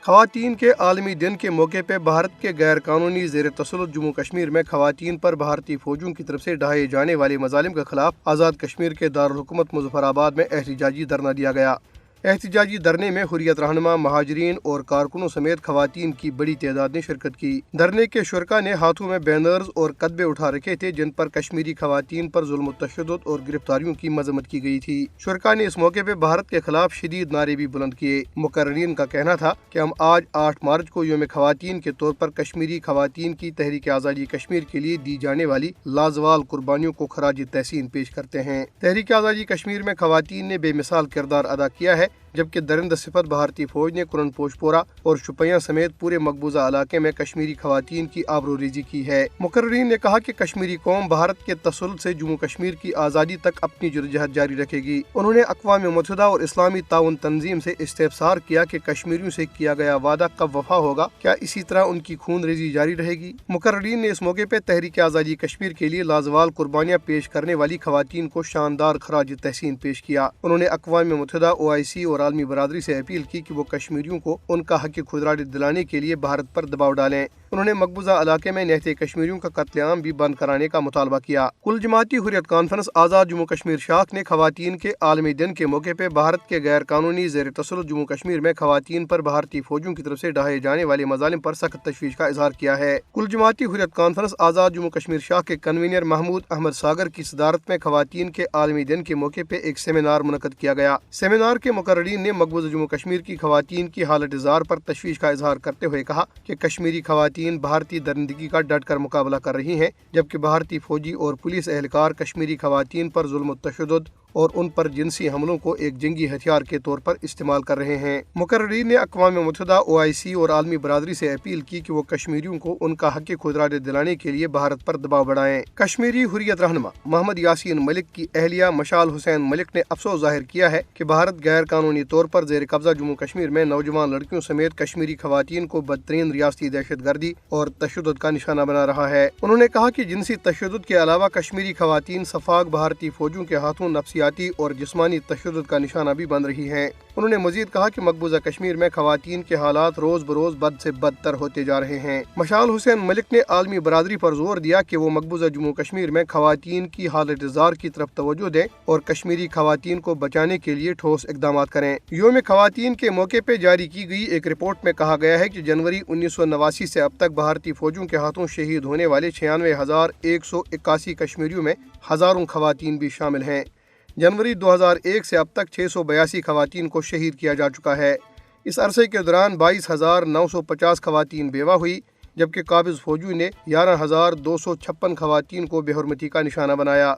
خواتین کے عالمی دن کے موقع پہ بھارت کے غیر قانونی زیر تسلط جموں کشمیر میں خواتین پر بھارتی فوجوں کی طرف سے ڈھائے جانے والے مظالم کے خلاف آزاد کشمیر کے دارالحکومت مظفر آباد میں احتجاجی دھرنا دیا گیا۔ احتجاجی دھرنے میں حریت رہنما، مہاجرین اور کارکنوں سمیت خواتین کی بڑی تعداد نے شرکت کی۔ دھرنے کے شرکاء نے ہاتھوں میں بینرز اور کتبے اٹھا رکھے تھے جن پر کشمیری خواتین پر ظلم و تشدد اور گرفتاریوں کی مذمت کی گئی تھی۔ شرکاء نے اس موقع پہ بھارت کے خلاف شدید نعرے بھی بلند کیے۔ مقررین کا کہنا تھا کہ ہم آج 8 مارچ کو یوم خواتین کے طور پر کشمیری خواتین کی تحریک آزادی کشمیر کے لیے دی جانے والی لازوال قربانیوں کو خراج تحسین پیش کرتے ہیں۔ تحریک آزادی کشمیر میں خواتین نے بے مثال کردار ادا کیا ہے، جبکہ درندہ صفت بھارتی فوج نے کرن پوش پورہ اور شوپیاں سمیت پورے مقبوضہ علاقے میں کشمیری خواتین کی آبروریزی کی ہے۔ مقررین نے کہا کہ کشمیری قوم بھارت کے تسلط سے جموں کشمیر کی آزادی تک اپنی جدوجہد جاری رکھے گی۔ انہوں نے اقوام متحدہ اور اسلامی تعاون تنظیم سے استفسار کیا کہ کشمیریوں سے کیا گیا وعدہ کب وفا ہوگا، کیا اسی طرح ان کی خون ریزی جاری رہے گی؟ مقررین نے اس موقع پہ تحریک آزادی کشمیر کے لیے لازوال قربانیاں پیش کرنے والی خواتین کو شاندار خراج تحسین پیش کیا۔ انہوں نے اقوام متحدہ، OIC اور عالمی برادری سے اپیل کی کہ وہ کشمیریوں کو ان کا حق خودارادی دلانے کے لیے بھارت پر دباؤ ڈالیں۔ انہوں نے مقبوضہ علاقے میں نہتے کشمیریوں کا قتل عام بھی بند کرانے کا مطالبہ کیا۔ کل جماعتی حریت کانفرنس آزاد جموں کشمیر شاخ نے خواتین کے عالمی دن کے موقع پہ بھارت کے غیر قانونی زیر تسلط جموں کشمیر میں خواتین پر بھارتی فوجوں کی طرف سے ڈھائے جانے والے مظالم پر سخت تشویش کا اظہار کیا ہے۔ کل جماعتی حریت کانفرنس آزاد جموں کشمیر شاخ کے کنوینر محمود احمد ساگر کی صدارت میں خواتین کے عالمی دن کے موقع پہ ایک سیمینار منعقد کیا گیا۔ سیمینار کے مقررین نے مقبوضہ جموں کشمیر کی خواتین کی حالت زار پر تشویش کا اظہار کرتے ہوئے کہا کہ کشمیری خواتین بھارتی درندگی کا ڈٹ کر مقابلہ کر رہی ہیں، جبکہ بھارتی فوجی اور پولیس اہلکار کشمیری خواتین پر ظلم و تشدد اور ان پر جنسی حملوں کو ایک جنگی ہتھیار کے طور پر استعمال کر رہے ہیں۔ مقررین نے اقوام متحدہ، OIC اور عالمی برادری سے اپیل کی کہ وہ کشمیریوں کو ان کا حق خودارادی دلانے کے لیے بھارت پر دباؤ بڑھائیں۔ کشمیری حریت رہنما محمد یاسین ملک کی اہلیہ مشال حسین ملک نے افسوس ظاہر کیا ہے کہ بھارت غیر قانونی طور پر زیر قبضہ جموں کشمیر میں نوجوان لڑکیوں سمیت کشمیری خواتین کو بدترین ریاستی دہشت گردی اور تشدد کا نشانہ بنا رہا ہے۔ انہوں نے کہا کہ جنسی تشدد کے علاوہ کشمیری خواتین سفاک بھارتی فوجوں کے ہاتھوں نفسیاتی اور جسمانی تشدد کا نشانہ بھی بن رہی ہیں۔ انہوں نے مزید کہا کہ مقبوضہ کشمیر میں خواتین کے حالات روز بروز بد سے بدتر ہوتے جا رہے ہیں۔ مشال حسین ملک نے عالمی برادری پر زور دیا کہ وہ مقبوضہ جموں کشمیر میں خواتین کی حالت زار کی طرف توجہ دیں اور کشمیری خواتین کو بچانے کے لیے ٹھوس اقدامات کریں۔ یوم خواتین کے موقع پہ جاری کی گئی ایک رپورٹ میں کہا گیا ہے کہ جنوری 1989 سے اب تک بھارتی فوجوں کے ہاتھوں شہید ہونے والے 96,181 کشمیریوں میں ہزاروں خواتین بھی شامل ہیں۔ جنوری 2001 سے اب تک 682 خواتین کو شہید کیا جا چکا ہے۔ اس عرصے کے دوران 22,950 خواتین بیوہ ہوئی، جبکہ قابض فوجیوں نے 11,256 خواتین کو بے حرمتی کا نشانہ بنایا۔